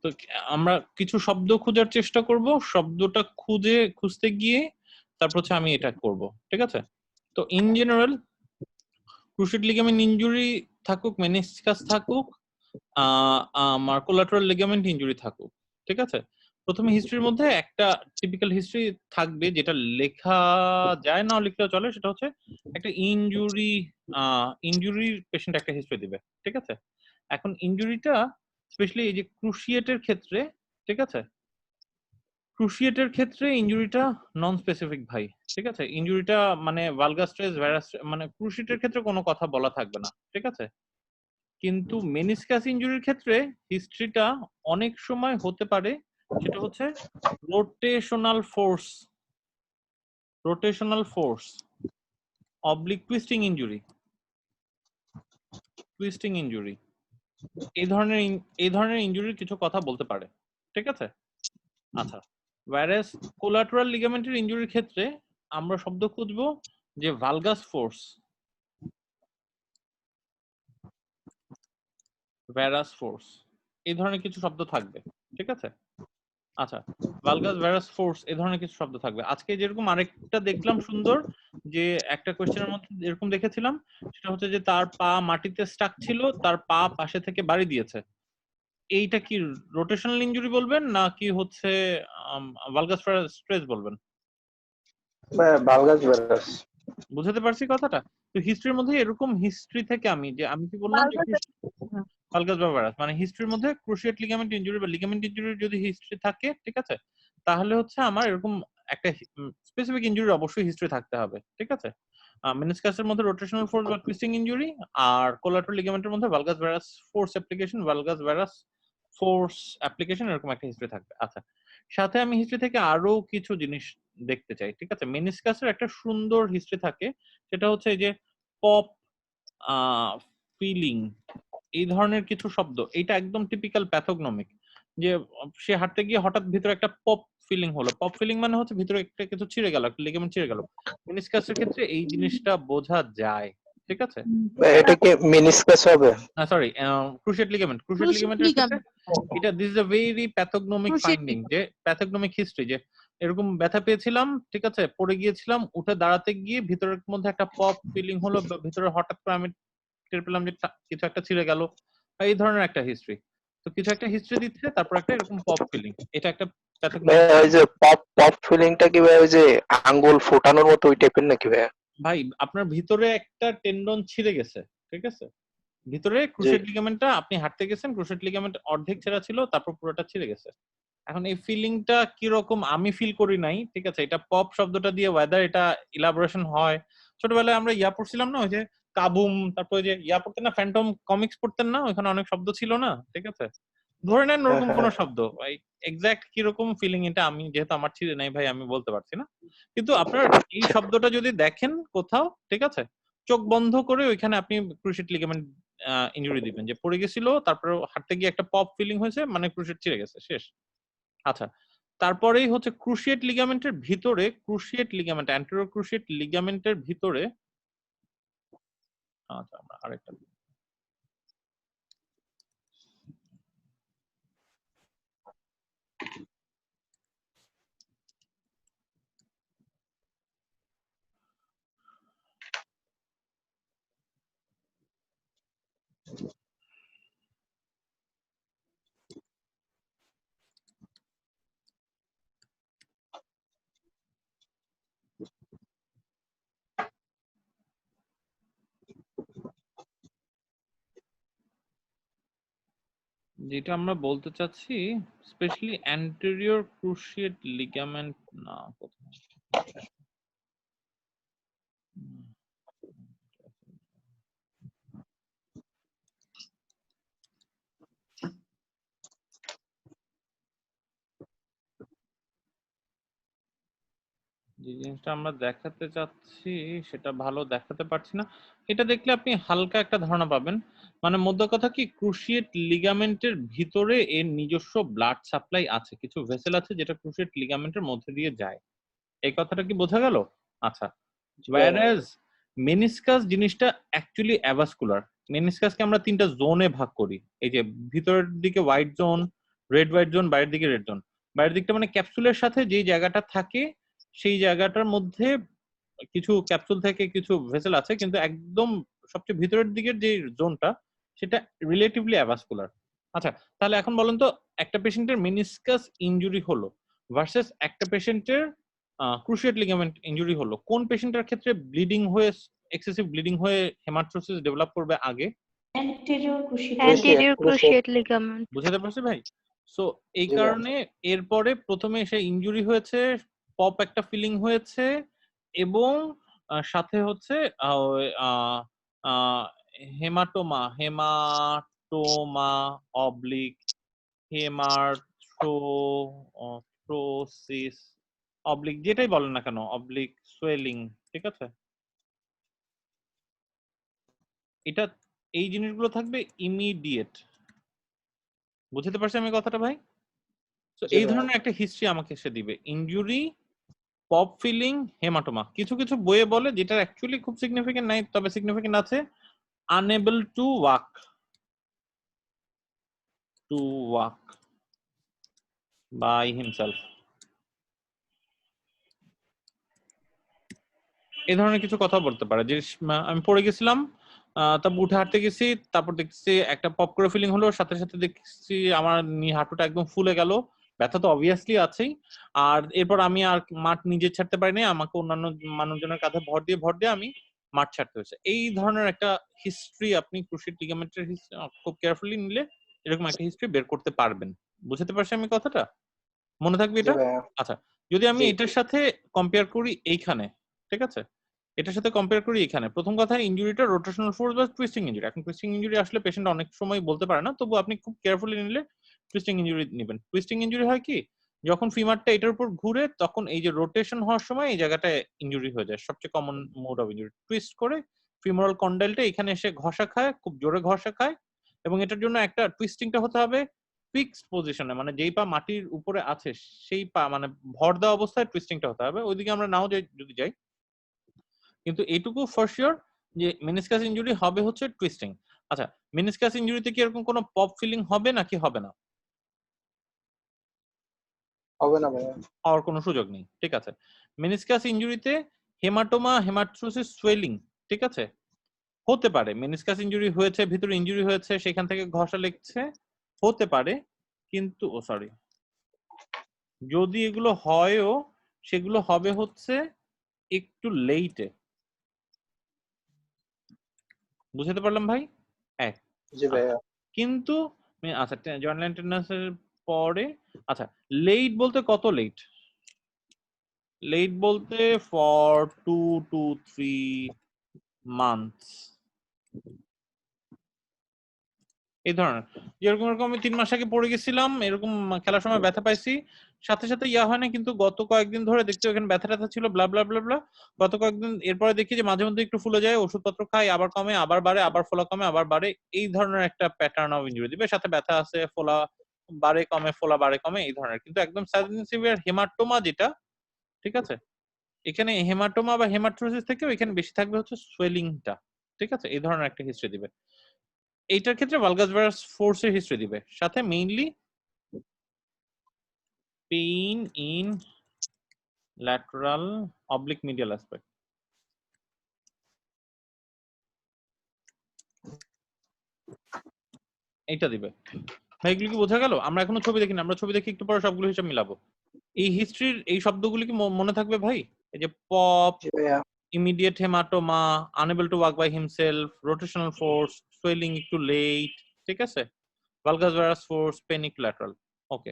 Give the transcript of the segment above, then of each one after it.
তো আমরা কিছু শব্দ খোঁজার চেষ্টা করব, শব্দটা খুঁজতে গিয়ে তারপর হচ্ছে আমি এটা করব, ঠিক আছে? তো in general cruciate ligament injury থাকুক, মেনিসকাস থাকুক, আমার কোলাটারাল লিগামেন্ট ইনজুরি থাকুক, ঠিক আছে? প্রথমে হিস্ট্রির মধ্যে একটা টিপিক্যাল হিস্ট্রি থাকবে যেটা লেখা যায়, না লিখলেও চলে। সেটা হচ্ছে একটা ইনজুরির পেশেন্ট একটা হিস্ট্রি দিবে, ঠিক আছে? এখন ইনজুরিটা স্পেশালি এই যে ক্রুশিয়েটের ক্ষেত্রে, ঠিক আছে, ক্রুশিয়েটের ক্ষেত্রে ইনজুরিটা নন স্পেসিফিক ভাই, ঠিক আছে? ইনজুরিটা মানে ভালগাস স্ট্রেস, মানে ক্রুশিয়েটের ক্ষেত্রে কোনো কথা বলা থাকবে না, ঠিক আছে? কিন্তু মেনিসকাস ইনজুরির ক্ষেত্রে হিস্ট্রিটা অনেক সময় হতে পারে, সেটা হচ্ছে rotational force, oblique twisting injury, এই ধরনের ইনজুরির কিছু কথা বলতে পারে, ঠিক আছে? আচ্ছা, ওয়্যারেস কোলাটারাল লিগামেন্টের ইনজুরির ক্ষেত্রে আমরা শব্দ খুঁজবো যে ভালগাস ফোর্স, ভ্যারাস ফোর্স, এই ধরনের কিছু শব্দ থাকবে, ঠিক আছে? আচ্ছা, ভালগাস ভ্যারাস ফোর্স এই ধরনের কিছু শব্দ থাকবে। আজকে যেরকম আরেকটা দেখলাম সুন্দর, যে একটা কোয়েশ্চেনের মধ্যে এরকম দেখেছিলাম, সেটা হচ্ছে যে তার পা মাটিতে স্টাক ছিল, তার পা পাশে থেকে বাড়ি দিয়েছে। এইটা কি রোটেশনাল ইনজুরি বলবেন নাকি হচ্ছে ভালগাস স্ট্রেস বলবেন? Valgus various. বুঝতে পারছি কথাটা? তো হিস্ট্রির মধ্যে এরকম হিস্ট্রি থেকে আমি কি বললাম যে ভালগাস বা ভ্যারাস, মানে হিস্ট্রির মধ্যে ক্রুশিয়েট লিগামেন্ট ইনজুরি বা লিগামেন্ট ইনজুরির যদি হিস্ট্রি থাকে, ঠিক আছে, তাহলে হচ্ছে আমার এরকম একটা স্পেসিফিক ইনজুরি অবশ্যই হিস্ট্রি থাকতে হবে, ঠিক আছে? মেনিসকাসের মধ্যে রোটেশনাল ফোর্স বা টুইস্টিং ইনজুরি, আর কোলাটারাল লিগামেন্টের মধ্যে ভালগাস ভ্যারাস ফোর্স অ্যাপ্লিকেশন, এরকম একটা হিস্ট্রি থাকবে। আচ্ছা, সাথে আমি হিস্ট্রি থেকে আরো কিছু জিনিস দেখতে চাই, ঠিক আছে? মেনিসকাসের একটা সুন্দর হিস্ট্রি থাকে, সেটা হচ্ছে এই যে পপ ফিলিং, এই ধরনের কিছু শব্দ। এটা একদম টিপিক্যাল প্যাথোগনমিক, যে সে হাঁটতে গিয়ে হঠাৎ ভিতরে একটা পপ ফিলিং হলো। পপ ফিলিং মানে হচ্ছে ভিতরে একটা কিছু ছিঁড়ে গেল, একটা লিগামেন্ট ছিঁড়ে গেল। মেনিসকাসের ক্ষেত্রে এই জিনিসটা বোঝা যায়, ঠিক আছে? এটা কি মেনিসকাস হবে? সরি, ক্রুশিয়েট লিগামেন্টের ক্ষেত্রে এটা this is a very pathognomonic finding, যে প্যাথোগনমিক হিস্ট্রি, যে এরকম ব্যথা পেয়েছিলাম, ঠিক আছে, পড়ে গিয়েছিলাম, উঠে দাঁড়াতে গিয়ে ভিতরের মধ্যে একটা পপ ফিলিং হলো, ভিতরে হঠাৎ করে আমি টের পেলাম যে কিছু একটা ছিঁড়ে গেল, এই ধরনের একটা হিস্ট্রি। তো কিছু একটা হিস্ট্রি দিচ্ছে, তারপর একটা এরকম পপ ফিলিং, এটা একটা প্যাথোগনমিক। ওই যে পপ পপ ফিলিংটা কি ভাই ওই যে আঙ্গুল ফোটানোর মতো ওই টাইপের নাকি ভাই? ভাই আপনার ভিতরে একটা টেন্ডন ছিঁড়ে গেছে, ঠিক আছে, ভিতরে জি। ক্রুশিয়েট লিগামেন্টটা, আপনি হাঁটতে গেছেন, ক্রুশিয়েট লিগামেন্ট অর্ধেক ছেঁড়া ছিল, তারপর পুরোটা ছিঁড়ে গেছে। এখন এই ফিলিংটা কিরকম আমি ফিল করি নাই, ঠিক আছে? এটা পপ শব্দটা দিয়ে ওয়েদার এটা ইলাবোরেশন হয়। ছোটবেলায় আমরা পড়ছিলাম না, ওই যে কাবুম, তারপর যে পড়তেন না, ফ্যান্টম কমিক্স পড়তেন না, ওইখানে অনেক শব্দ ছিল না, ঠিক আছে? ধরে নেন হ্যাঁ ওরকম কোন হ্যাঁ। শব্দ, এক্সাক্ট কিরকম ফিলিং এটা আমি, যেহেতু আমার ছিঁড়ে নাই ভাই, আমি বলতে পারছি না। কিন্তু আপনার এই শব্দটা যদি দেখেন কোথাও, ঠিক আছে, চোখ বন্ধ করে ওইখানে আপনি ক্রুশিয়েট লিগামেন্ট ইনজুরি দিবেন, যে পড়ে গেছিল, তারপর হাঁটতে গিয়ে একটা পপ ফিলিং হয়েছে, মানে ক্রুশিয়েট ছিঁড়ে গেছে, শেষ। আচ্ছা, তারপরেই হচ্ছে ক্রুশিয়েট লিগামেন্টের ভিতরে, অ্যান্টেরিয়র ক্রুশিয়েট লিগামেন্টের ভিতরে। আচ্ছা, আমরা আরেকটা যেটা আমরা বলতে চাচ্ছি, স্পেশালি অ্যান্টেরিয়র ক্রুশিয়েট লিগামেন্ট, না কোথায়, যে জিনিসটা আমরা দেখাতে চাচ্ছি সেটা ভালো দেখাতে পারছি না। এটা দেখলে আপনি হালকা একটা ধারণা পাবেন। মানে মধ্য কথা কি, ক্রুশিয়েট লিগামেন্টের ভিতরে এর নিজস্ব ব্লাড সাপ্লাই আছে, কিছু ভেসেল আছে যেটা ক্রুশিয়েট লিগামেন্টের মধ্যে দিয়ে যায়। এই কথাটা কি বোঝা গেল? আচ্ছা, whereas মেনিসকাস জিনিসটা অ্যাকচুয়ালি অ্যাভাস্কুলার। মেনিসকাসকে আমরা 3টা জোনে ভাগ করি। এই যে ভিতরের দিকে white zone, red white zone, বাইরের দিকে রেড জোন। বাইরের দিকটা মানে ক্যাপসুলের সাথে যেই জায়গাটা থাকে সেই জায়গাটার মধ্যে কিছু ক্যাপসুল থেকে কিছু ভেসেল আছে, কিন্তু একদম সবচেয়ে ভিতরের দিকের যে জোনটা সেটা রিলেটিভলি অ্যাভাস্কুলার। আচ্ছা, তাহলে এখন বলেন তো একটা পেশেন্টের মেনিসকাস ইনজুরি হলো ভার্সেস একটা পেশেন্টের ক্রুশিয়েট লিগামেন্ট ইনজুরি হলো, কোন পেশেন্টের ক্ষেত্রে ব্লিডিং হয়ে এক্সেসিভ ব্লিডিং হয়ে হেমাটোসিস ডেভেলপ করবে আগে? anterior cruciate ligament. বুঝাতে পারছি ভাই? সো এই জি ভাই। কারণে এরপরে প্রথমে সে ইনজুরি হয়েছে, পপ একটা ফিলিং হয়েছে এবং সাথে হচ্ছে হেমাটোমা অবলিক হেমার্থ্রোসিস অবলিক যেটাই বলেন না কেন, অবলিক সোয়েলিং, ঠিক আছে? এটা এই জিনিসগুলো থাকবে ইমিডিয়েট। বুঝতে পারছি আমি কথাটা ভাই? তো জি এই ভাই। ধরনের একটা হিস্ট্রি আমাকে সে দিবে, ইনজুরি, পপ ফিলিং, হেমাটোমা। কিছু কিছু বইয়ে বলে, যেটা অ্যাকচুয়ালি খুব সিগনিফিকেন্ট নাই, তবে সিগনিফিকেন্ট আছে, unable to walk by himself. এই ধরনের কিছু কথা বলতে পারে যে আমি পড়ে গেছিলাম, তারপর উঠে হাঁটতে গেছি, তারপর দেখছি একটা পপ করে ফিলিং হলো, সাথে সাথে দেখছি আমার হাঁটুটা একদম ফুলে গেল, ব্যথা তো অবভিয়াসলি আছেই। আর এরপর আমি আর মাঠ নিজে ছাড়তে পারিনি, আমাকে অন্যান্য মানুষজনের কাঁধে ভর দিয়ে আমি মাঠ ছাড়তে হয়েছে। এই ধরনের একটা হিস্ট্রি আপনি ক্রুশিয়েট লিগামেন্টের খুব কেয়ারফুলি নিলে এরকম একটা হিস্ট্রি বের করতে পারবেন। বুঝতে পারছি আমি কথাটা? মনে থাকবে জি এটা? ভাই। আচ্ছা, যদি আমি জি। এটার সাথে কম্পেয়ার করি এইখানে, ঠিক আছে, এটার সাথে কম্পেয়ার করি এখানে, প্রথম কথা ইনজুরিটা রোটেশনাল ফোর্স বা টুইস্টিং ইনজুরি। এখন টুইস্টিং ইনজুরি আসলে পেশেন্ট অনেক সময় বলতে পারে না, তবু আপনি খুব কেয়ারফুলি নিলে টুইস্টিং ইনজুরি নেবেন। টুইস্টিং ইনজুরি হয় কি, যখন ফিমারটা এটার উপর ঘুরে তখন এই যে রোটেশন হওয়ার সময় এই জায়গাটায় ইনজুরি হয়ে যায়। সবচেয়ে common mode of injury, twist করে ফিমোরাল কন্ডাইলটা এখানে এসে ঘষা খায়, খুব জোরে ঘষা খায়, এবং এটার জন্য একটা টুইস্টিংটা হতে হবে ফিক্স পজিশনে, মানে যেই পা মাটির উপরে আছে সেই পা মানে ভর দেওয়া অবস্থায় টুইস্টিংটা হতে হবে। ওইদিকে আমরা নাও যাই যদি যাই, কিন্তু এইটুকু ফর শিওর যে মেনিসকাস ইনজুরি হবে হচ্ছে টুইস্টিং। আচ্ছা, মেনিসকাস ইনজুরিতে কি এরকম কোনো পপ ফিলিং হবে নাকি হবে না? হবে না ভাইয়া। হওয়ার কোনো সুযোগ নেই, ঠিক আছে। মেনিসকাস ইনজুরিতে হেমাটোমা, হেমাটোসিস, সোয়েলিং, ঠিক আছে, হতে পারে। মেনিসকাস ইনজুরি হয়েছে, ভিতরে ইনজুরি হয়েছে, সেখান থেকে ঘষা লেগেছে, হতে পারে, কিন্তু সরি, যদি এগুলো হয়ও সেগুলো হবে হচ্ছে একটু লেটে। বুঝতে পারলাম ভাই? এক। জি ভাইয়া। কিন্তু আচ্ছা, জয়েন্ট টেন্ডান্সের পরে, আচ্ছা লেট বলতে কত লেট? লেট বলতে ফর 2 to 3 months, এই ধরনের। যেরকম এরকম আমি 3 মাস আগে পড়ে গেছিলাম, এরকম খেলার সময় ব্যথা পাইছি, সাথে সাথে ইয়া হয় না, কিন্তু গত কয়েকদিন ধরে দেখছি ওখানে ব্যথা ট্যাথা ছিল, ব্লা ব্লা ব্লা ব্লা, গত কয়েকদিন এরপরে দেখি যে মাঝে মধ্যে একটু ফুলে যায়, ওষুধপত্র খাই, আবার কমে, আবার বাড়ে, আবার ফোলা কমে, আবার বাড়ে। এই ধরনের একটা প্যাটার্ন অফ ইনজুরি দিবে, সাথে ব্যথা আছে, ফোলা বাড়ে কমে, ফোলা বাড়ে কমে, এই ধরনের। কিন্তু একদম সাডেন সিভিয়ার হেমাটোমা যেটা, ঠিক আছে, এখানে হেমাটোমা বা হেমাটোসিস থেকেও এখানে বেশি থাকবে হচ্ছে সোয়েলিংটা, ঠিক আছে, এই ধরনের একটা হিস্ট্রি দিবে। এইটার ক্ষেত্রে ভালগাস ভাইরাস ফোর্সের হিস্ট্রি দিবে, সাথে mainly pain in lateral oblique medial aspect. এইটা দিবে ভাই। এগুলো কি বোঝা গেল? আমরা এখনো ছবি দেখিনি, আমরা ছবি দেখি একটু পরে সবগুলো হিসাব মিলাবো। এই হিস্ট্রির এই শব্দগুলো কি মনে থাকবে ভাই? এই যে পপ, জি ভাইয়া। Immediate hematoma, unable to walk by himself, rotational force, swelling একটু লেট, ঠিক আছে, ভালগাস ভাইরাস ফোর্স, পেইন একটু ল্যাটারাল। ওকে,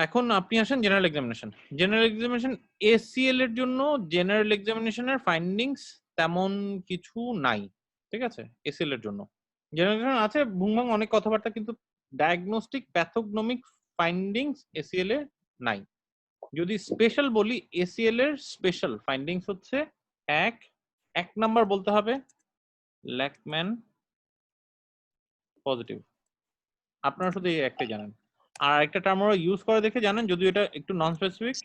এখন আপনি আসেন general examination. General examination ACL এর জন্য জেনারেল এক্সামিনেশনের ফাইন্ডিংস তেমন কিছু নাই, ঠিক আছে। এসিএল এর জন্য জেনারেল আছে ভুংভাং অনেক কথাবার্তা, কিন্তু ডায়াগনস্টিক প্যাথোগনমিক ফাইন্ডিংস এসিএল এ নাই। যদি স্পেশাল বলি, এসিএল এর স্পেশাল ফাইন্ডিংস হচ্ছে এক নাম্বার বলতে হবে ল্যাকম্যান পজিটিভ। আপনারা শুধু এই একটাই জানেন, আর একটা টার্ম ওরা ইউজ করে দেখে জানেন, যদিও এটা একটু নন স্পেসিফিক,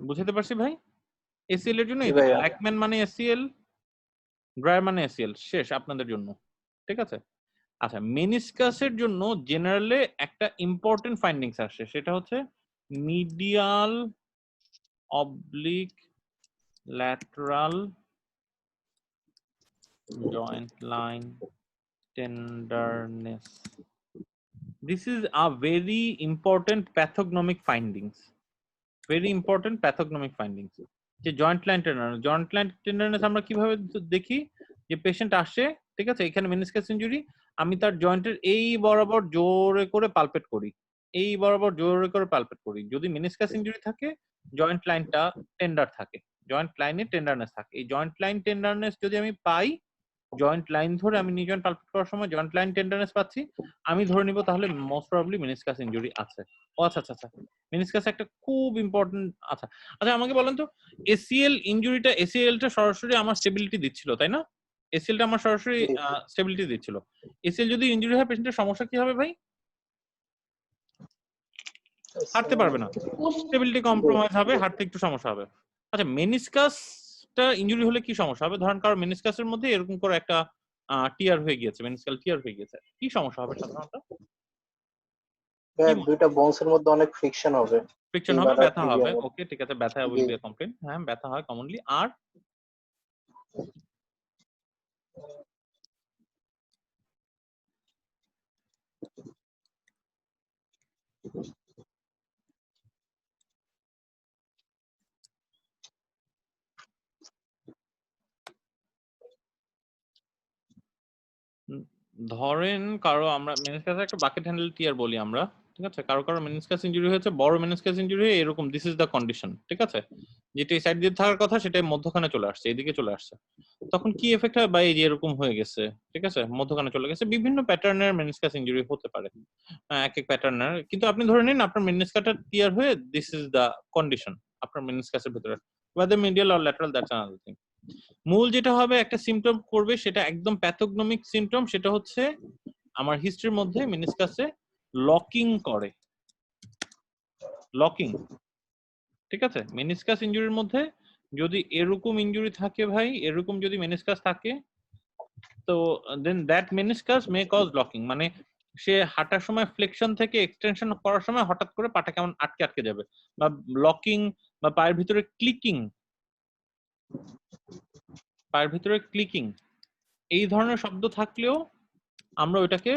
বুঝতে পারছি ভাই? এসিএল এর জন্য জি এই ভাইয়া। ল্যাকম্যান মানে এসিএল, ড্রায়ার মানে এসিএল, শেষ আপনাদের জন্য। ঠিক আছে? আচ্ছা, মেনিসকাসের জন্য জেনারেলি একটা ইম্পর্টেন্ট ফাইন্ডিংস আসে, সেটা হচ্ছে medial oblique lateral joint line tenderness. This is a very important pathognomic findings. Very important pathognomic findings. যে জয়েন্ট লাইন টেন্ডারনেস আমরা কিভাবে দেখি, যে পেশেন্ট আসে, ঠিক আছে, এখানে মেনিসকাস ইনজুরি, আমি তার জয়েন্টের এই বরাবর জোরে করে পালপেট করি, এই বরাবর জোরে করে পালপেট করি। যদি মেনিসকাস ইনজুরি থাকে, জয়েন্ট লাইনটা টেন্ডার থাকে, জয়েন্ট লাইনে টেন্ডারনেস থাকে। এই জয়েন্ট লাইন টেন্ডারনেস যদি আমি পাই, জয়েন্ট লাইন ধরে আমি নিউ জয়েন্ট পালপেট করার সময় জয়েন্ট লাইন টেন্ডারনেস পাচ্ছি, আমি ধরে নিব তাহলে মোস্ট প্রবাবলি মেনিসকাস ইনজুরি আছে। ও আচ্ছা আচ্ছা আচ্ছা, মেনিসকাস একটা খুব ইম্পর্টেন্ট। আচ্ছা আচ্ছা, আমাকে বলেন তো, এসিএল ইনজুরিটা, এসিএলটা সরাসরি আমার স্টেবিলিটি দিচ্ছিল, তাই না? এসিএলটা আমার সরাসরি জি। স্টেবিলিটি দিচ্ছিল। এসিএল যদি ইনজুরি হয়, পেশেন্টের সমস্যা কি হবে ভাই? হাঁটতে পারবে না, স্টেবিলিটি কম্প্রোমাইজ হবে, হাঁটতে একটু সমস্যা হবে। আচ্ছা, মেনিসকাসটা ইনজুরি হলে কি সমস্যা হবে? ধরেন কারো মেনিসকাসের মধ্যে এরকম করে একটা টিয়ার হয়ে গিয়েছে, মেনিসকাল টিয়ার হয়ে গিয়েছে, কি সমস্যা হবে সাধারণত? কি ভাইয়া দুইটা বোনসের মধ্যে অনেক ফ্রিকশন হবে। ফ্রিকশন হবে, ফিমার আর ব্যথা হবে। টিবিয়ার মধ্যে। ওকে, ঠিক আছে, ব্যথা জি। Will be a complain. হ্যাঁ, ব্যথা হয় কমনলি। আর ধরেন কারো, আমরা মেনিসকাসের একটা বাকেট হ্যান্ডেল টিয়ার বলি আমরা, ঠিক আছে, কারো কারো মেনিসকাস ইনজুরি হয়েছে, বড় মেনিসকাস ইনজুরি হয়ে এরকম, দিস ইজ দ্য কন্ডিশন, ঠিক আছে, যেটা এই সাইড দিয়ে থাকার কথা সেটাই মধ্যখানে চলে আসছে, এদিকে চলে আসছে, তখন কি এফেক্ট হয়? বা এই যে এরকম হয়ে গেছে, ঠিক আছে, মধ্যখানে চলে গেছে। বিভিন্ন প্যাটার্নের মেনিসকাস ইনজুরি হতে পারে, এক এক প্যাটার্নের। কিন্তু আপনি ধরে নিন আপনার মেনিসকাসটা টিয়ার হয়ে, দিস ইজ দ্য কন্ডিশন আপনার মেনিসকাসের ভিতরে, whether medial or lateral, that's another thing. মূল যেটা হবে, একটা সিমটম করবে, সেটা একদম প্যাথোগনমিক সিমটম, সেটা হচ্ছে আমার হিস্ট্রির মধ্যে মেনিসকাসে লকিং করে, লকিং, ঠিক আছে। মেনিসকাস ইনজুরির মধ্যে যদি এরকম ইনজুরি থাকে ভাই, এরকম যদি মেনিসকাস থাকে, তো then that meniscus may cause locking, মানে সে হাঁটার সময় ফ্লেকশন থেকে এক্সটেনশন করার সময় হঠাৎ করে পাটা কেমন আটকে আটকে যাবে, বা লকিং, বা পায়ের ভিতরে ক্লিকিং, পায়ের ভিতরে ক্লিকিং, এই ধরনের শব্দ থাকলেও আমরা ওইটাকে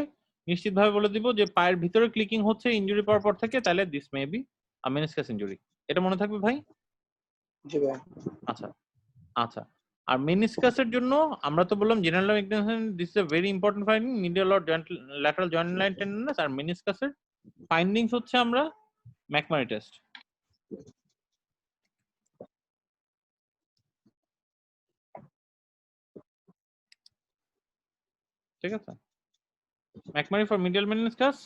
নিশ্চিতভাবে বলে দিব যে পায়ের ভিতরে ক্লিকিং হচ্ছে ইনজুরি পাওয়ার পর থেকে, তাহলে this may be a meniscus injury. এটা মনে থাকবে ভাই? জি ভাইয়া। আচ্ছা আচ্ছা। আর মেনিসকাসের জন্য আমরা তো বললাম general extension, this is a very important finding, medial or joint lateral joint line tenderness. আর মেনিসকাসের ফাইন্ডিংস হচ্ছে আমরা ম্যাকমারি টেস্ট, ঠিক আছে। McMurray for medial meniscus,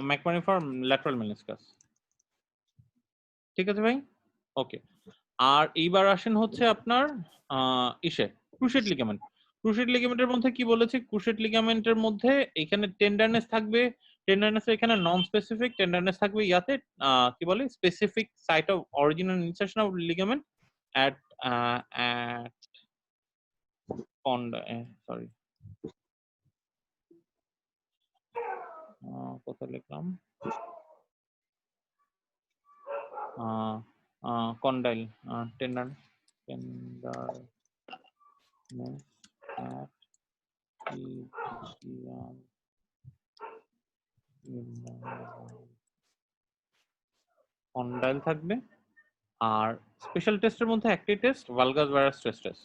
McMurray for lateral meniscus, ঠিক আছে ভাই? ওকে। আর এইবার আসেন হচ্ছে আপনার ইসে ক্রুশেট লিগামেন্ট। ক্রুশেট লিগামেন্টের মধ্যে কি বলেছে? ক্রুশেট লিগামেন্টের মধ্যে এখানে টেন্ডারনেস থাকবে, টেন্ডারনেস এখানে নন স্পেসিফিক, টেন্ডারনেস থাকবে ইয়াতে কি বলে specific site of origin and insertion of ligament at at sorry, কোথায় লিখলাম, কন্ডাইল টেন্ডারনেস at কন্ডাইল থাকবে। আর স্পেশাল টেস্টের মধ্যে একটি টেস্ট ভালগাস ভাইরাস টেস্ট।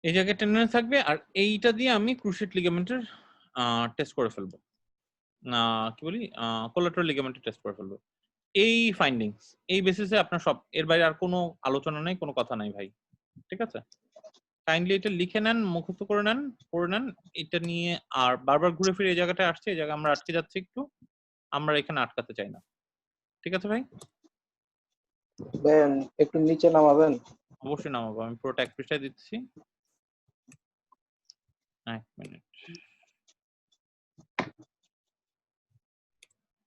এই জায়গায় টেন্ডারনেস থাকবে, আর এইটা দিয়ে আমি ক্রুশিয়েট লিগামেন্টের টেস্ট করে ফেলবো, কি বলি কোলাটারাল লিগামেন্টের টেস্ট করে ফেলবো। এই ফাইন্ডিংস, এই বেসিসে আপনার সব, এর বাইরে আর কোনো আলোচনা নাই, কোনো কথা নাই ভাই, ঠিক আছে। কাইন্ডলি এটা লিখে নেন, মুখস্থ করে নেন, পড়ে নেন এটা নিয়ে। আর বারবার ঘুরে ফিরে এই জায়গাটায় আসছে, এই জায়গায় আমরা আটকে যাচ্ছি একটু, আমরা এখানে আটকাতে চাই না, ঠিক আছে ভাই? ভাইয়া একটু নিচে নামাবেন? অবশ্যই নামাবো, আমি পুরোটা এক পৃষ্ঠায় দিচ্ছি। এক মিনিট,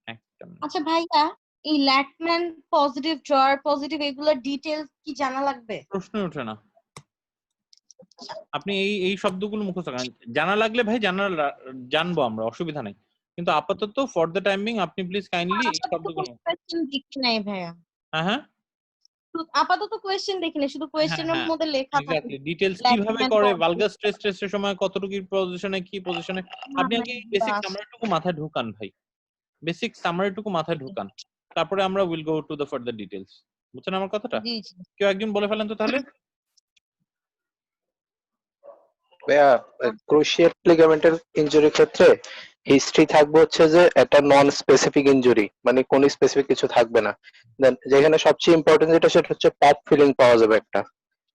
একটা মিনিট। আচ্ছা ভাইয়া, এই ল্যাটম্যান পজিটিভ, ড্রয়ার পজিটিভ এগুলোর ডিটেইলস কি জানা লাগবে? প্রশ্ন ওঠে না। আপনি এই শব্দগুলো মুখস্থ করেন, জানা লাগলে ভাই জানবো আমরা, অসুবিধা নাই, কিন্তু আপাতত ফর দ্য টাইমিং আপনি প্লিজ কাইন্ডলি এই শব্দগুলো। কোয়েশ্চেন দেখি নাই ভাইয়া, হ্যাঁ আপাতত কোয়েশ্চেন দেখি নাই, শুধু কোয়েশ্চেনের হ্যাঁ মধ্যে লেখা থাকে এক্স্যাক্টলি, ডিটেইলস কিভাবে ল্যাটম্যান করে পজিটিভ। ভালগার স্ট্রেস টেস্টের সময় কতটুকু পজিশনে কি পজিশনে, আপনি আগে বেসিক সামারিটুকু মাথায় ঢোকান ভাই, বেসিক সামারিটুকু মাথায় ঢোকান, তারপরে আমরা will go to the further details. বুঝছেন আমার কথাটা? জি জি। কেউ একজন বলে ফেলেন তো তাহলে। ভাইয়া ক্রুশিয়েট লিগামেন্টের ইনজুরির ক্ষেত্রে হিস্ট্রি থাকবে হচ্ছে যে একটা নন স্পেসিফিক ইনজুরি, মানে কোন স্পেসিফিক কিছু থাকবে না। দেন যেখানে সবচেয়ে ইম্পর্টেন্ট যেটা সেটা হচ্ছে পপ ফিলিং পাওয়া যাবে একটা,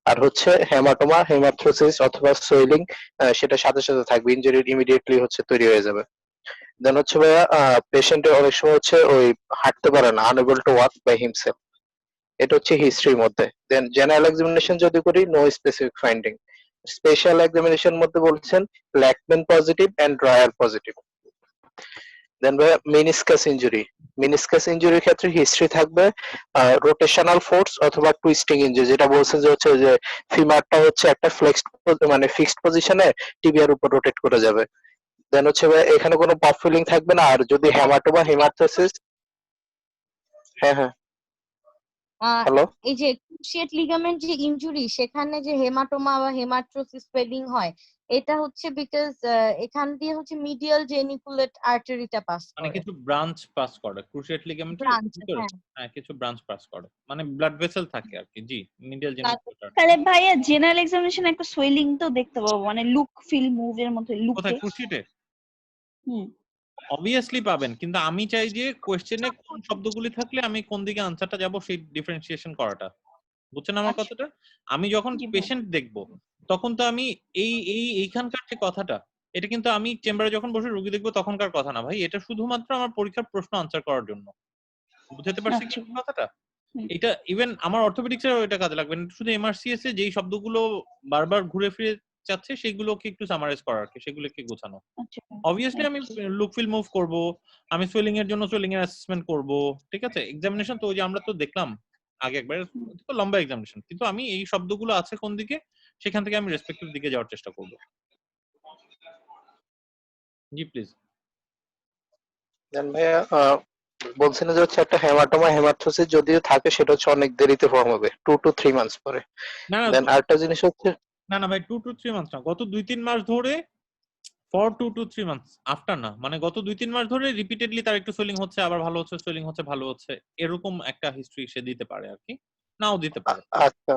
আর হচ্ছে হেমাটোমা, হেমাথ্রোসিস অথবা সোয়েলিং, সেটা সাথে সাথে থাকবে, ইনজুরি ইমিডিয়েটলি হচ্ছে তৈরি হয়ে যাবে। দেন হচ্ছে ভাইয়া পেশেন্টের অনেক সময় হচ্ছে ওই হাঁটতে পারে না, unable to walk by himself, এটা হচ্ছে হিস্ট্রির মধ্যে। দেন জেনারেল এক্সামিনেশন যদি করি, no specific finding. Special examination মধ্যে বলছেন Lachman positive and drawer positive. Then ভাইয়া মিনিসকাস ইনজুরি, মিনিসকাস ইনজুরির ক্ষেত্রে হিস্ট্রি থাকবে রোটেশনাল ফোর্স অথবা টুইস্টিং ইনজুরি, যেটা বলছে যে হচ্ছে যে ফিমারটা হচ্ছে একটা ফ্লেক্সড মানে ফিক্সড পজিশনে টিবিয়ার উপর রোটেট করে যাবে। দেন হচ্ছে ভাইয়া এখানে কোনো পপ ফিলিং থাকবে না, আর যদি হেমাটোমা, হেমাথ্রোসিস। হ্যাঁ হ্যাঁ হ্যালো। এই যে ক্রুশিয়েট লিগামেন্ট যে ইনজুরি, সেখানে যে হেমাটোমা বা হেমাট্রোসিস স্প্রেডিং হয়, এটা হচ্ছে বিকজ এখান দিয়ে হচ্ছে মিডিয়াল জেনিকুলেট আর্টারিটা পাস মানে করে, কিছু ব্রাঞ্চ পাস করে ক্রুশিয়েট লিগামেন্টের ব্রাঞ্চ। ভিতরে। হ্যাঁ, হ্যাঁ কিছু ব্রাঞ্চ পাস করে, মানে ব্লাড ভেসেল থাকে আর কি। জি, মিডিয়াল জেনিকুলেটর। তাহলে ভাইয়া জেনারেল এক্সামিনেশন একটা সোয়েলিং তো দেখতে পাবো, মানে লুক ফিল মুভের মধ্যে লুকে। কোথায় ক্রুশিয়েটে? হুম। অবভিয়াসলি পাবেন, কিন্তু আমি চাই যে কোশ্চেনে কোন শব্দগুলি থাকলে আমি কোন দিকে আনসারটা যাব সেই ডিফারেন্সিয়েশন করাটা। বুঝছেন আমার আচ্ছা। কথাটা? আমি যখন জি ভাই। পেশেন্ট দেখব তখন তো আমি এইখানকার যে কথাটা, এটা কিন্তু আমি চেম্বারে যখন বসে রোগী দেখবো তখনকার কথা না ভাই, এটা শুধুমাত্র আমার পরীক্ষার প্রশ্ন আনসার করার জন্য। বুঝতে পারছি কি আচ্ছা। কথাটা? হুম। এটা ইভেন আমার অর্থোপেডিক্সেরও এটা কাজে লাগবে না, শুধু এমআরসিএস এ যেই শব্দগুলো বারবার ঘুরে ফিরে যাচ্ছে সেগুলোকে একটু সামারাইজ করা আর কি, সেগুলোকে গোছানো। আচ্ছা। অবভিয়াসলি আমি লুক ফিল মুভ করব, আমি সোয়েলিং এর জন্য সোয়েলিং এর অ্যাসেসমেন্ট করব, ঠিক আছে। এক্সামিনেশন তো ওই যে আমরা তো দেখলাম আগে একবার, তো লম্বা এক্সামিনেশন, কিন্তু আমি এই শব্দগুলো আছে কোন দিকে সেখান থেকে আমি রেসপেক্টিভ দিকে যাওয়ার চেষ্টা করব। জি প্লিজ। দেন ভাইয়া বলছেন যে হচ্ছে একটা হেমাটোমা, হেমাথ্রোসিস যদিও থাকে সেটা হচ্ছে অনেক দেরিতে ফর্ম হবে, 2 to 3 মান্থস পরে। না দেন আরেকটা জিনিস হচ্ছে না ভাই 2 to 3 মান্থস না, গত 2-3 মাস ধরে, ফর 2 to 3 মান্থস আফটার না, মানে গত 2-3 মাস ধরে রিপিটেডলি তার একটু সোয়েলিং হচ্ছে, আবার ভালো হচ্ছে, সোয়েলিং হচ্ছে, ভালো হচ্ছে, এরকম একটা হিস্ট্রি সে দিতে পারে আর কি, নাও দিতে পারে। আচ্ছা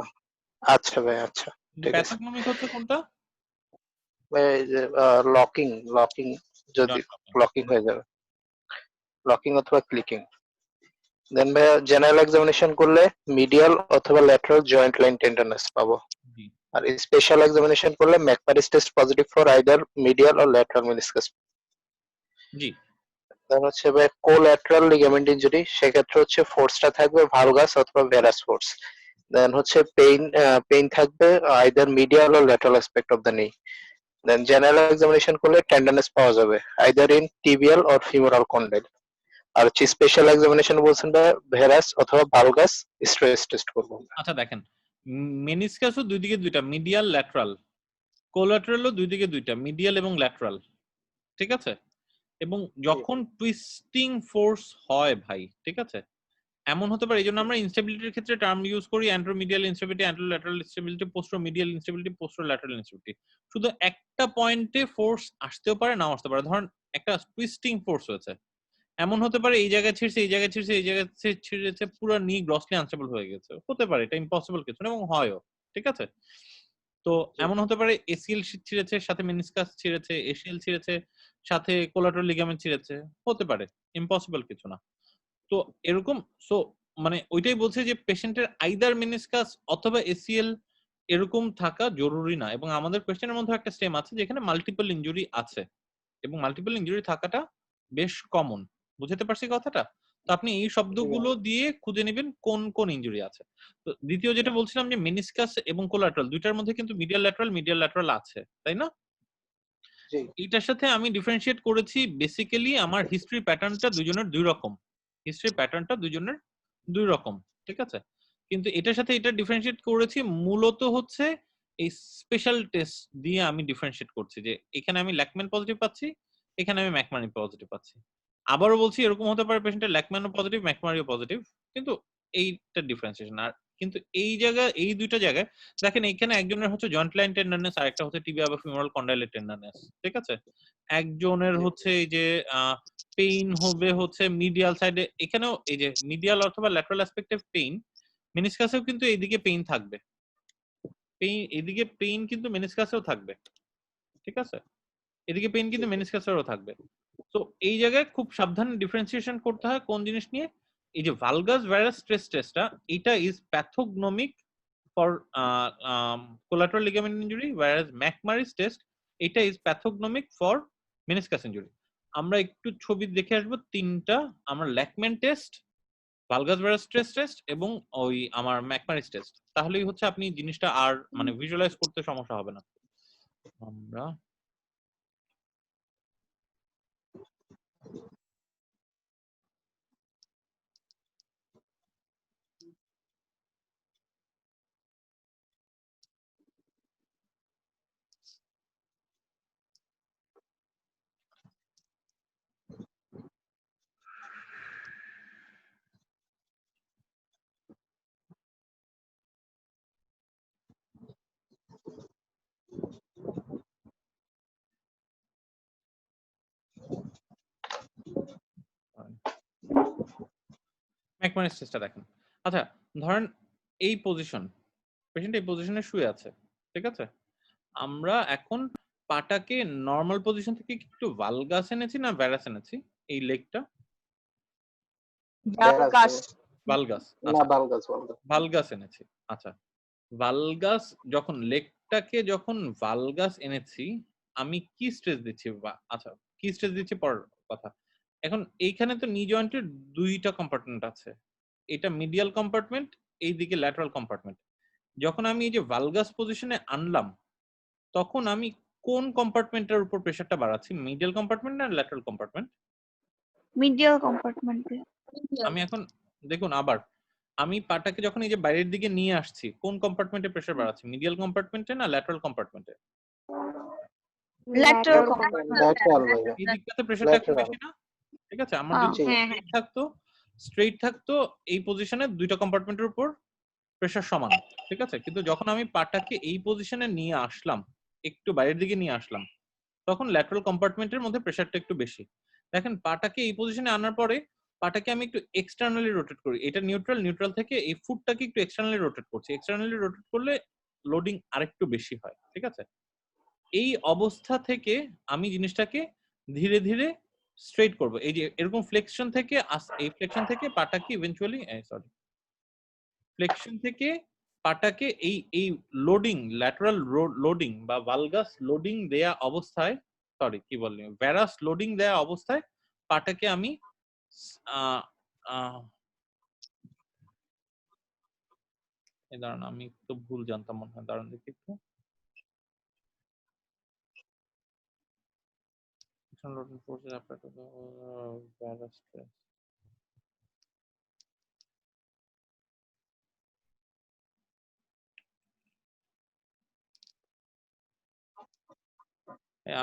আচ্ছা ভাই, আচ্ছা ঠিক আছে। প্যাথোগনমিক হচ্ছে কোনটা? ভাই এই যে লকিং, লকিং যদি লকিং হয়ে যাবে, লকিং অথবা ক্লিকিং। দেন ভাইয়া জেনারেল এক্সামিনেশন করলে মিডিয়াল অথবা ল্যাটারাল জয়েন্ট লাইন টেন্ডারনেস পাবো, জি আর স্পেশাল এক্সামিনেশন করলে McMurray's test positive for either medial or lateral meniscus. জি দেন হচ্ছে ভাই কোল্যাটারাল লিগামেন্ট ইনজুরি, সেক্ষেত্রে হচ্ছে ফোর্সটা থাকবে ভালগাস অথবা ভেরাস ফোর্স। দেন হচ্ছে পেইন থাকবে either medial or lateral aspect of the knee. Then general examination করলে টেন্ডারনেস পাওয়া যাবে either in tibial or femoral condyle. আর হচ্ছে স্পেশাল এক্সামিনেশন বলছেন ভাই ভেরাস অথবা ভালগাস স্ট্রেস টেস্ট করবো। আচ্ছা দেখেন, মেনিসকাসও দুই দিকে দুইটা, মিডিয়াল ল্যাটারাল, কোলাটারালও দুই দিকে দুইটা, মিডিয়াল এবং ল্যাটারাল, ঠিক আছে। এবং যখন টুইস্টিং ফোর্স হয় ভাই, ঠিক আছে, এমন হতে পারে, এই জন্য আমরা ইনস্টেবিলিটির ক্ষেত্রে টার্ম ইউজ করি অ্যান্ট্রোমিডিয়াল ইনস্টেবিলিটি, অ্যান্ট্রোল্যাটারাল ইনস্টেবিলিটি, পোস্টোমিডিয়াল ইনস্টেবিলিটি, পোস্টোল্যাটারাল ইনস্টেবিলিটি। শুধু একটা পয়েন্টে ফোর্স আসতেও পারে, নাও আসতে পারে। ধরেন একটা টুইস্টিং ফোর্স হয়েছে, এমন হতে পারে এই জায়গায় ছিঁড়ছে, এই জায়গায় ছিঁড়ছে, এই জায়গায় ছিঁড়েছে, পুরো নি গ্রসলি আনস্টেবল হয়ে গেছে, হতে পারে, এটা ইম্পসিবল কিছু না এবং হয়ও, ঠিক আছে। তো এমন হতে পারে এসিএল ছিঁড়েছে, সাথে মেনিসকাস ছিঁড়েছে, এসিএল ছিঁড়েছে, সাথে কোলাটারাল লিগামেন্ট ছিঁড়েছে, হতে পারে, ইম্পসিবল কিছু না। তো এরকম, সো মানে ওইটাই বলছে যে পেশেন্টের আইদার মেনিসকাস অথবা এসিএল এরকম থাকা জরুরি না, এবং আমাদের কোয়েশ্চেনের মধ্যে একটা স্টেম আছে যেখানে মাল্টিপল ইনজুরি আছে, এবং মাল্টিপল ইনজুরি থাকাটা বেশ কমন। বুঝতে পারছি কথাটা? তো আপনি এই শব্দগুলো দিয়ে খুঁজে নেবেন কোন কোন ইনজুরি আছে। তো দ্বিতীয় যেটা বলছিলাম যে মেনিসকাস এবং কোলাটারাল দুইটার মধ্যে কিন্তু মিডিয়াল ল্যাটারাল আছে, তাই না? জি এইটার সাথে আমি ডিফারেন্সিয়েট করেছি বেসিক্যালি আমার হিস্ট্রি প্যাটার্নটা দুজনের দুই রকম, হিস্ট্রি প্যাটার্নটা দুজনের দুই রকম, ঠিক আছে। কিন্তু এটার সাথে এটা ডিফারেন্সিয়েট করেছি মূলত হচ্ছে এই স্পেশাল টেস্ট দিয়ে আমি ডিফারেন্সিয়েট করছি, যে এখানে আমি ল্যাকম্যান পজিটিভ পাচ্ছি, এখানে আমি ম্যাকমারি পজিটিভ পাচ্ছি। আবারও বলছি এরকম হতে পারে পেশেন্টের ল্যাকম্যানও পজিটিভ ম্যাকমারিও পজিটিভ, কিন্তু এইটা ডিফারেন্সিয়েশন। আর কিন্তু এই জায়গায় এই দুইটা জায়গায় দেখেন এখানে একজনের হচ্ছে জয়েন্ট লাইন টেন্ডারনেস আর একটা হচ্ছে টিবিয়া বা ফিমোরাল কন্ডাইলের টেন্ডারনেস, ঠিক আছে। একজনের হচ্ছে এই যে পেইন হবে হচ্ছে মিডিয়াল সাইডে, এখানেও এই যে মিডিয়াল অথবা ল্যাটারাল অ্যাসপেক্টিভ পেইন, মেনিসকাসেও কিন্তু এইদিকে পেইন থাকবে, পেইন এদিকে পেইন কিন্তু মেনিসকাসেও থাকবে, ঠিক আছে। এদিকে পেইন কিন্তু মেনিসকাসেরও থাকবে। তো এই জায়গায় খুব সাবধানে ডিফারেন্সিয়েশন করতে হয় কোন জিনিস নিয়ে। এই যে ভালগাস ভাইরাস স্ট্রেস টেস্টটা, এটা is pathognomonic for collateral ligament injury, whereas McMurray's test এটা is pathognomonic for meniscus injury. আমরা একটু ছবি দেখে আসবো তিনটা, আমরা Lachman test, valgus varus stress test এবং ওই আমার ম্যাকমারিস টেস্ট, তাহলেই হচ্ছে আপনি জিনিসটা আর মানে ভিজুয়ালাইজ করতে সমস্যা হবে না। আমরা ম্যাকমারিস টেস্টটা দেখেন। আচ্ছা ধরেন এই পজিশন, পেশেন্ট এই পজিশনে শুয়ে আছে, ঠিক আছে। আমরা এখন পাটাকে নরমাল পজিশন থেকে একটু ভালগাস এনেছি না ভ্যারাস এনেছি, এই লেগটা ভালগাস। ভালগাস, না আচ্ছা বালগাস ভালগাস এনেছি। আচ্ছা ভালগাস যখন লেগটাকে যখন ভালগাস এনেছি আমি কি স্ট্রেস দিচ্ছি, আচ্ছা কি স্ট্রেস দিচ্ছি পরের কথা। এখন এইখানে তো নি জয়েন্টের দুইটা কম্পার্টমেন্ট আছে, এটা মিডিয়াল কম্পার্টমেন্ট, এইদিকে ল্যাটারাল কম্পার্টমেন্ট। যখন আমি এই যে ভালগাস পজিশনে আনলাম তখন আমি কোন কম্পার্টমেন্টের উপর প্রেসারটা বাড়াচ্ছি, মিডিয়াল কম্পার্টমেন্ট না ল্যাটারাল কম্পার্টমেন্ট? মিডিয়াল কম্পার্টমেন্টে। আমি এখন দেখুন আবার আমি পাটাকে যখন এই যে বাইরের দিকে নিয়ে আসছি কোন কম্পার্টমেন্টে প্রেসার বাড়াচ্ছি, মিডিয়াল কম্পার্টমেন্টে না ল্যাটারাল কম্পার্টমেন্টে? ল্যাটারাল ল্যাটারাল ভাইয়া এই দিকটাতে প্রেসারটা একটু ল্যাটারাল বেশি না, ঠিক আছে। আমার হ্যাঁ, যদি হ্যাঁ, স্ট্রেইট থাকতো এই পজিশনে দুইটা কম্পার্টমেন্টের উপর প্রেসার সমান, ঠিক আছে। কিন্তু যখন আমি পাটাকে এই পজিশনে নিয়ে আসলাম, একটু বাইরের দিকে নিয়ে আসলাম, তখন ল্যাটারাল কম্পার্টমেন্টের মধ্যে প্রেসারটা একটু বেশি। দেখেন পাটাকে এই পজিশনে আনার পরে পাটাকে আমি একটু এক্সটার্নালি রোটেট করি, এটা নিউট্রাল, নিউট্রাল থেকে এই ফুটটাকে একটু এক্সটার্নালি রোটেট করছি, এক্সটার্নালি রোটেট করলে লোডিং আরেকটু বেশি হয়, ঠিক আছে। এই অবস্থা থেকে আমি জিনিসটাকে ধীরে ধীরে স্ট্রেট করব, এই যে এরকম ফ্লেকশন থেকে এই ফ্লেকশন থেকে পাটাকে ইভেন্চুয়ালি সরি ফ্লেকশন থেকে পাটাকে এই এই লোডিং ল্যাটারাল লোডিং বা ভালগাস লোডিং দেয়া অবস্থায়, সরি কি বললেন, ভ্যারাস লোডিং দেয়া অবস্থায় পাটাকে আমি আহ, আহ, এই দাঁড়ান আমি তো ভুল জানতাম মনে হয়, দাঁড়ান দেখি একটু। Loading forces applied to the varus stress.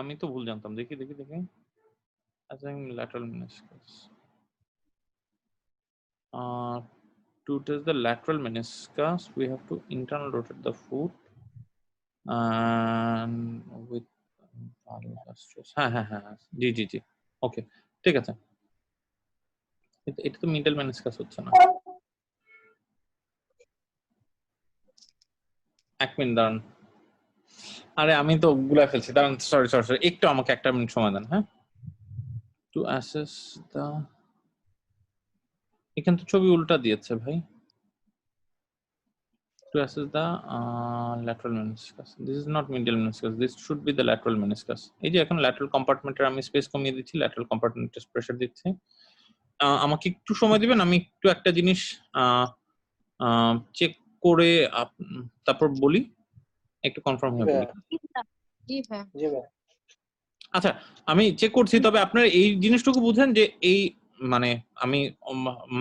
আমি তো ভুল জানতাম, দেখি দেখি দেখি assign lateral meniscus to test the lateral meniscus we have to internal rotate the foot and with valgus stress হ্যাঁ হ্যাঁ হ্যাঁ জি জি জি ওকে ঠিক আছে। এটা তো মিডল মেনিসকাস হচ্ছে না, এক মিনিট দাঁড়ান, আরে আমি তো গুলা ফেলছি, দাঁড়ান সরি সরি সরি একটু আমাকে একটা মিনিট সময় দেন। হ্যাঁ টু অ্যাসেস দা, এখানে তো ছবি উল্টা দিয়েছে ভাই। To assess the lateral meniscus, this is not medial meniscus, this should be the lateral meniscus. এই যে এখন lateral compartment এর আমি স্পেস কমিয়ে দিচ্ছি, lateral compartment এর প্রেসার দিচ্ছি। আমাকে একটু সময় দিবেন, আমি একটু একটা জিনিস চেক করে তারপর বলি, একটু কনফার্ম হয়ে বলি। জি ভাই। জি ভাই আচ্ছা আমি চেক করছি, তবে আপনার এই জিনিসটুকু বুঝেন যে এই মানে আমি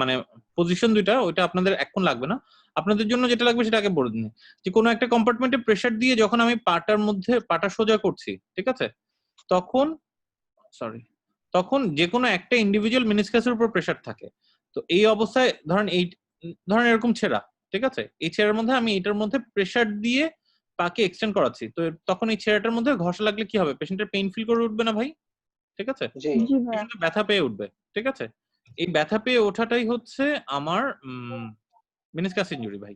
মানে পজিশন দুইটা ওইটা আপনাদের এখন লাগবে না, আপনাদের জন্য যেটা লাগবে সেটা আগে বলে দিন। যে কোনো একটা কম্পার্টমেন্টে প্রেসার দিয়ে যখন আমি পাটার মধ্যে পাটা সোজা করছি, ঠিক আছে, তখন তখন যে কোনো একটা ইন্ডিভিজুয়াল মেনিসকাসের উপর প্রেসার থাকে। তো এই অবস্থায় ধরেন ধরেন এরকম ছেঁড়া, ঠিক আছে, এই ছেঁড়ার মধ্যে আমি এটার মধ্যে প্রেসার দিয়ে পাকে এক্সটেন্ড করাচ্ছি, তো তখন এই ছেঁড়াটার মধ্যে ঘষা লাগলে কি হবে? পেশেন্টের পেইন ফিল করে উঠবে না ভাই? ঠিক আছে, জি জি ভাইয়া। পেশেন্ট ব্যথা পেয়ে উঠবে, ঠিক আছে। এই ব্যথা পেয়ে ওঠাটাই হচ্ছে আমার মেনিসকাস ইনজুরি ভাই।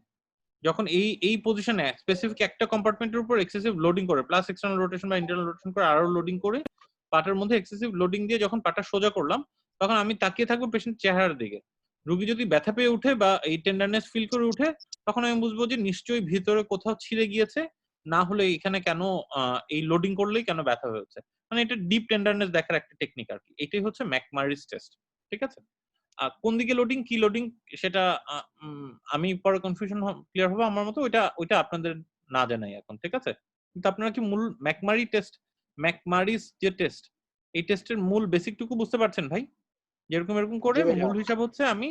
যখন এই পজিশনে স্পেসিফিক একটা কম্পার্টমেন্টের উপর এক্সেসিভ লোডিং করে, প্লাস এক্সটার্নাল রোটেশন বা ইন্টারনাল রোটেশন করে আরো লোডিং করে, পাটার মধ্যে এক্সেসিভ লোডিং দিয়ে যখন পাটা সোজা করলাম, তখন আমি তাকিয়ে থাকবো পেশেন্ট চেহারার দিকে। রোগী যদি ব্যথা পেয়ে উঠে বা এই টেন্ডারনেস ফিল করে উঠে, তখন আমি বুঝবো যে নিশ্চয়ই ভিতরে কোথাও ছিঁড়ে গিয়েছে, না হলে এখানে কেন এই লোডিং করলেই কেন ব্যথা হয়েছে। মানে এটা ডিপ টেন্ডারনেস দেখার একটা টেকনিক আর কি। এটাই হচ্ছে ম্যাকমারিস টেস্ট, ঠিক আছে। কোন দিকে লোডিং কি লোডিং সেটা আমি পরে কনফিউশন ক্লিয়ার হবে আমার মতো, ওইটা আপনাদের না জানাই এখন, ঠিক আছে। কিন্তু আপনারা কি মূল ম্যাকমারিস যে টেস্ট, এই টেস্টের মূল বেসিকটুকু বুঝতে পারছেন ভাই? যেরকম এরকম করে জি ভাইয়া। মূল হিসাব হচ্ছে আমি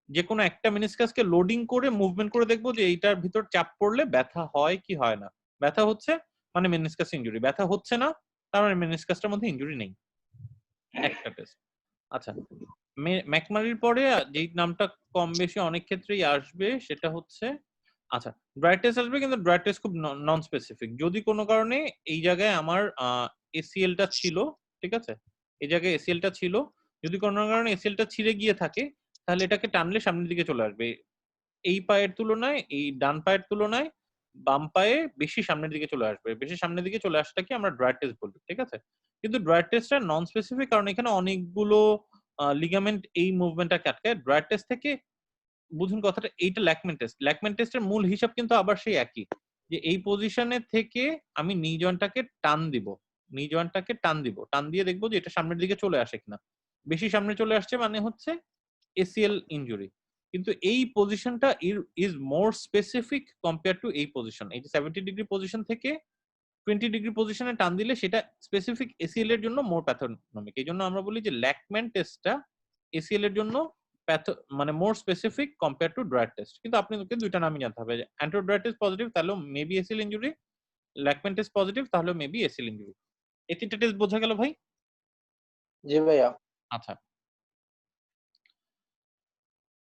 যে কোনো একটা মেনিসকাসকে লোডিং করে মুভমেন্ট করে দেখবো যে এইটার ভিতর চাপ পড়লে ব্যথা হয় কি হয় না। ব্যথা হচ্ছে মানে মেনিসকাস ইনজুরি, ব্যথা হচ্ছে না তার মানে মেনিসকাসটার মধ্যে ইনজুরি নেই। একটা টেস্ট। আচ্ছা, ম্যাকমারির পরে যেই নামটা কম বেশি অনেক ক্ষেত্রেই আসবে সেটা হচ্ছে, আচ্ছা, ড্রাই টেস্ট আসবে, কিন্তু ড্রাই টেস্ট খুব নন স্পেসিফিক। যদি কোনো কারণে এই জায়গায় আমার এসিএলটা ছিল, ঠিক আছে, এই জায়গায় এসিএলটা ছিল, যদি কোনো কারণে এসিএলটা ছিঁড়ে গিয়ে থাকে, তাহলে এটাকে টানলে সামনের দিকে চলে আসবে। এই পায়ের তুলনায়, এই ডান পায়ের তুলনায় বাম পায়ে বেশি সামনের দিকে চলে আসবে। বেশি সামনের দিকে চলে আসাটাকে আমরা ড্রাই টেস্ট বলি, ঠিক আছে। কিন্তু ড্রাই টেস্টটা নন স্পেসিফিক, কারণ এখানে অনেকগুলো লিগামেন্ট এই মুভমেন্টটাকে আটকায়। ড্রাই টেস্ট থেকে বুঝুন কথাটা, এইটা ল্যাকমেন টেস্ট। ল্যাকমেন টেস্টের মূল হিসাব কিন্তু আবার সেই একই, যে এই পজিশনে থেকে আমি নি জয়েন্টটাকে টান দিব, নি জয়েন্টটাকে টান দিব, টান দিয়ে দেখবো যে এটা সামনের দিকে চলে আসে কিনা। বেশি সামনে চলে আসছে মানে হচ্ছে এসিএল ইনজুরি। কিন্তু এই পজিশনটা is more specific compare two এই পজিশন। এই যে 70 ডিগ্রি পজিশন থেকে 20 ডিগ্রি পজিশনে টান দিলে সেটা স্পেসিফিক এসিএল এর জন্য মোর প্যাথোনমিক। এই জন্য আমরা বলি যে ল্যাকম্যান টেস্টটা এসিএল এর জন্য মানে more specific compare to drawer test. কিন্তু আপনাদেরকে দুইটা নামই জানতে হবে, যে অ্যান্টো ড্রাই টেস্ট পজিটিভ তাহলে maybe ACL injury, Lachman test positive তাহলে মেবি এসিএল ইনজুরি। এই তিনটা টেস্ট বোঝা গেল ভাই? জি ভাইয়া। আচ্ছা,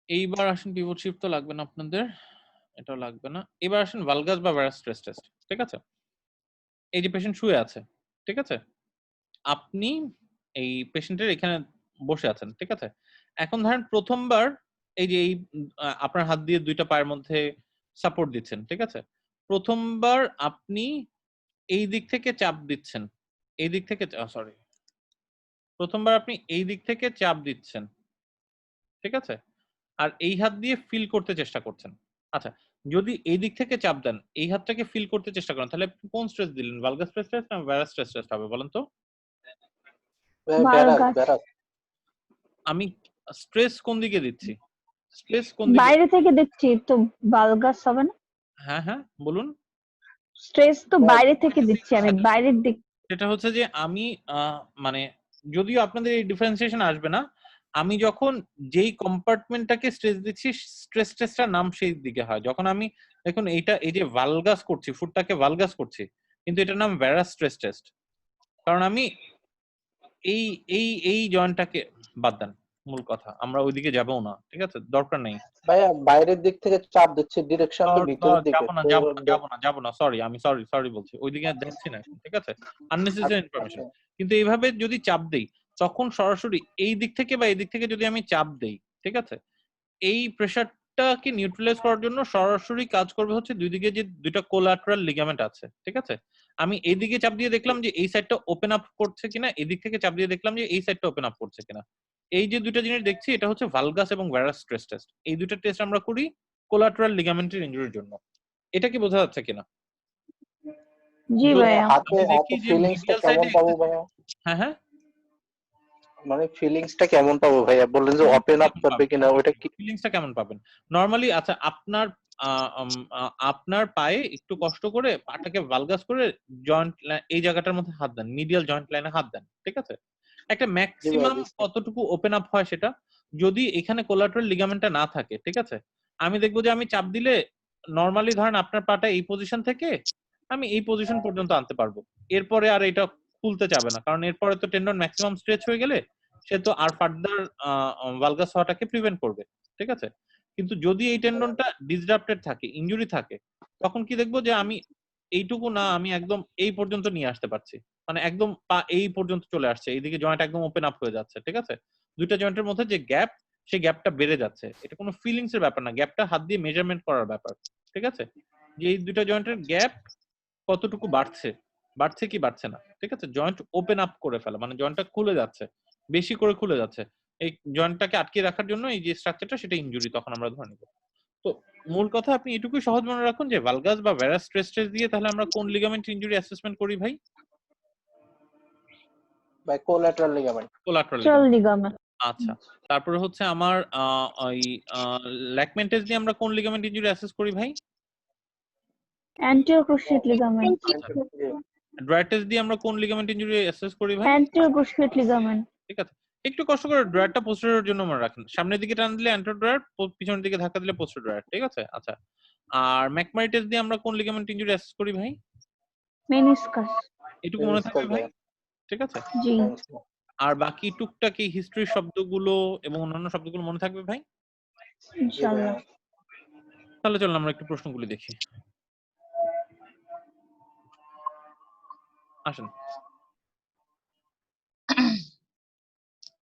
এইবার আসেন পিভট শিফট তো লাগবে না আপনাদের, এটাও লাগবে না। এবার আসেন ভালগাস বা ভ্যারাস স্ট্রেস টেস্ট, ঠিক আছে। এই যে পেশেন্ট শুয়ে আছে, ঠিক আছে, আপনি এই পেশেন্টের এখানে বসে আছেন, ঠিক আছে। এখন ধরেন প্রথমবার এই যে এই আপনার হাত দিয়ে দুইটা পায়ের মধ্যে সাপোর্ট দিচ্ছেন, ঠিক আছে। প্রথমবার আপনি এই দিক থেকে চাপ দিচ্ছেন, এই দিক থেকে সরি, প্রথমবার আপনি এই দিক থেকে চাপ দিচ্ছেন, ঠিক আছে, আর এই হাত দিয়ে ফিল করতে চেষ্টা করছেন। আচ্ছা, যদি এই দিক থেকে চাপ দেন, এই হাতটাকে ফিল করতে চেষ্টা করেন, তাহলে আপনি কোন স্ট্রেস দিলেন? ভালগাস স্ট্রেস টেস্ট না ভ্যারাস স্ট্রেস টেস্ট হবে বলেন তো? Barrack valgus. ব্যারাক। আমি স্ট্রেস কোন দিকে দিচ্ছি? স্ট্রেস কোন দিকে? বাইরে থেকে দেখছি তো ভালগাস হবে না? হ্যাঁ হ্যাঁ বলুন। স্ট্রেস তো বাইরে থেকে দিচ্ছি আমি, বাইরের দিক। সেটা হচ্ছে যে আমি মানে যদিও আপনাদের এই ডিফারেন্সিয়েশন আসবে না, আমি যখন যেই কম্পার্টমেন্টটাকে স্ট্রেস দিচ্ছি স্ট্রেস টেস্টটার নাম সেই দিকে হয়। যখন আমি দেখুন এইটা এই যে ভালগাস করছি, ফুটটাকে ভালগাস করছি, কিন্তু এটার নাম ভ্যারাস স্ট্রেস টেস্ট, কারণ আমি এই এই জয়েন্টটাকে বাদ দেন, মূল কথা আমরা ওইদিকে যাবো না, ঠিক আছে, দরকার নেই। ভাইয়া বাইরের দিক থেকে চাপ দিচ্ছে, ডিরেকশন তো ভিতরের দিকে। যাবো না, সরি, আমি সরি বলছি, ওইদিকে যাচ্ছি না এখন, ঠিক আছে, আননেসেসারি ইনফরমেশন। কিন্তু এইভাবে যদি চাপ দেই, তখন সরাসরি এই দিক থেকে বা এই দিক থেকে যদি আমি চাপ দেই, ঠিক আছে, এই প্রেসারটাকে নিউট্রালাইজ করার জন্য সরাসরি কাজ করবে হচ্ছে দুই দিকে যে দুইটা কোলাটারাল লিগামেন্ট আছে, ঠিক আছে। আমি এই দিকে চাপ দিয়ে দেখলাম যে এই সাইডটা ওপেন আপ করছে কিনা, এদিক থেকে চাপ দিয়ে দেখলাম যে এই সাইডটা ওপেন আপ করছে কিনা। এই যে দুইটা জিনিস দেখছি, এটা হচ্ছে ভালগাস এবং ভ্যারাস স্ট্রেস টেস্ট। এই দুইটা টেস্ট আমরা করি কোলাটারাল লিগামেন্টের ইনজুরির জন্য। এটা কি বোঝা যাচ্ছে কিনা? জি ভাইয়া। হাতে হাতে ফিলিংসটা কেমন পাবো ভাইয়া? হ্যাঁ হ্যাঁ, মানে ফিলিংসটা কেমন পাবো ভাইয়া? বললেন যে ওপেন আপ করবে কিনা, ওইটা কি ফিলিংসটা কেমন পাবেন নরমালি? আচ্ছা, আপনার আপনার পায়ে একটু কষ্ট করে পাটাকে ভালগাস করে জয়েন্ট এই জায়গাটার মধ্যে হাত দেন, মিডিয়াল জয়েন্ট লাইনে হাত দেন, ঠিক আছে? একটা ম্যাক্সিমাম বুঝছি। কতটুকু ওপেন আপ হয় সেটা, যদি এখানে কোলাটারাল লিগামেন্টটা না থাকে, ঠিক আছে, আমি দেখবো যে আমি চাপ দিলে নরমালি ধরেন আপনার পাটা এই পজিশন থেকে আমি এই পজিশন পর্যন্ত আনতে পারবো, এরপরে আর এটা খুলতে যাবে না, কারণ এরপরে তো টেন্ডন ম্যাক্সিমাম স্ট্রেচ হয়ে গেলে সে তো আর ফার্দার ভালগাস হওয়াটাকে প্রিভেন্ট করবে, ঠিক আছে? কিন্তু যদি এই টেন্ডনটা ডিসরাপ্টেড থাকে, ইনজুরি থাকে, তখন কি দেখবো যে আমি এইটুকু না, আমি একদম এই পর্যন্ত নিয়ে আসতে পারছি, মানে একদম পা এই পর্যন্ত চলে আসছে, এইদিকে জয়েন্ট একদম ওপেন আপ হয়ে যাচ্ছে, ঠিক আছে? দুইটা জয়েন্টের মধ্যে যে গ্যাপ, সেই গ্যাপটা বেড়ে যাচ্ছে, এটা কোনো ফিলিংস এর ব্যাপার না, গ্যাপটা হাত দিয়ে মেজারমেন্ট করার ব্যাপার, ঠিক আছে? যে এই দুইটা জয়েন্টের গ্যাপ কতটুকু বাড়ছে, বাড়ছে কি বাড়ছে না, ঠিক আছে? জয়েন্ট ওপেন আপ করে ফেলা মানে জয়েন্টটা খুলে যাচ্ছে, বেশি করে খুলে যাচ্ছে, এই জয়েন্টটাকে আটকে রাখার জন্য এই যে স্ট্রাকচারটা, সেটা ইনজুরি তখন আমরা ধরে নিব। তো মূল কথা আপনি এটুকুই সহজ মনে রাখুন যে ভালগাস বা ভ্যারাস স্ট্রেস দিয়ে তাহলে আমরা কোন লিগামেন্ট ইনজুরি অ্যাসেসমেন্ট করি ভাই? By collateral ligament. Collateral Lateral ligament. ligament. আচ্ছা, তারপরে হচ্ছে আমার ওই ল্যাকমেন্টেস দিয়ে আমরা কোন লিগামেন্ট ইনজুরি অ্যাসেস করি ভাই? Anterior cruciate ligament. ড্রয়াটেস দিয়ে আমরা কোন লিগামেন্ট ইনজুরি অ্যাসেস করি ভাই? Anterior cruciate ligament. ঠিক আছে, একটু কষ্ট করে ড্রয়ারটা পোস্টেরিয়র জন্য মনে রাখেন, সামনের দিকে টান দিলে অ্যান্টেরিয়র ড্রয়ার, পিছনের দিকে ধাক্কা দিলে পোস্টেরিয়র ড্রয়ার, ঠিক আছে? আচ্ছা, আর ম্যাকমারিটেস দিয়ে আমরা কোন লিগামেন্ট ইনজুরি অ্যাসেস করি ভাই? Meniscus. এটুকু মনে থাকবে ভাই, ঠিক আছে? G. আর বাকি টুকটাক এই হিস্ট্রির শব্দগুলো এবং অন্যান্য শব্দগুলো মনে থাকবে ভাই? Inshallah. তাহলে চলুন আমরা একটু প্রশ্নগুলি দেখি, আসেন।